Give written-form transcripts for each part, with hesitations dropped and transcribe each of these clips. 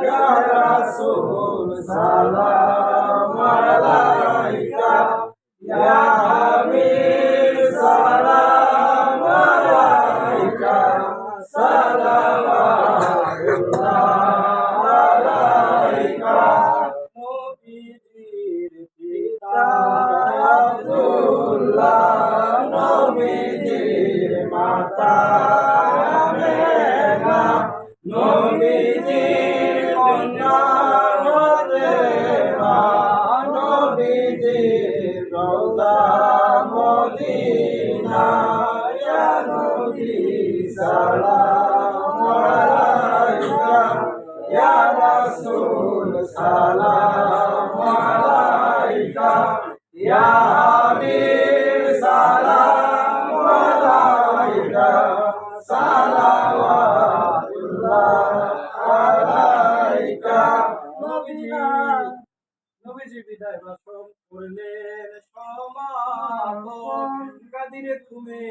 Ya Rasul salam alaika, Ya Habib salam alaika, salawatullah alaika. নবীজির পিতা আব্দুল্লাহ, নবীজির মাতা আমেনা, নবীজির কন্যা ফাতেমা, নবীজির রওজা মদিনা। ইয়া নবী সালাম আলাইকা, ইয়া রাসূল সালাম আলাইকা, ইয়া হাবিব সালাম আলাইকা, সালাওয়াতুল্লাহ আলাইকা। নবীজি বিদায় ভাষণ করলেন সমাপন, কাদিরে ঘুমে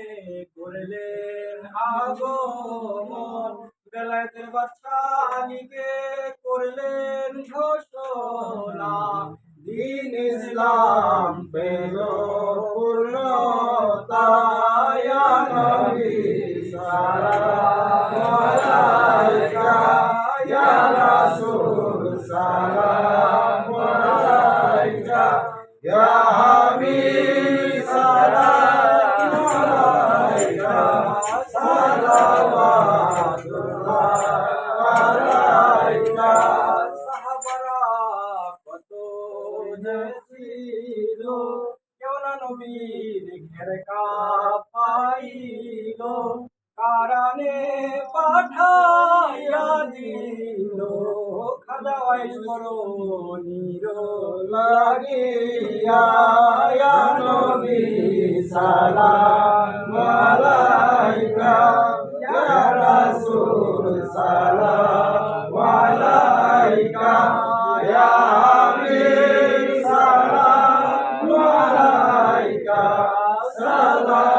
করলেন আগমন, বেলায়েতের বাদশা আলীকে করলেন ঘোষণা, দ্বীন ইসলাম পেল পূর্ণতা। ইয়া নবী সালাম আলাইকা, ইয়া রাসূল সালাম আলাইকা, ইয়া হাবিব সালাম আলাইকা, সালাওয়াতুল্লাহ আলাইকা। সাহাবারা কত যে ছিল, কেউ না নবীর ঘেরে কাঁপাইল, কারানে পাঠাইয়া দিল, খাদাওয়াই স্মরণীর লাগিয়া। ইয়া নবী সালাম আলাইকা, ইয়া রাসূল সালাম আলাইকা, ইয়া হাবিব সালাম আলাইকা, সালাম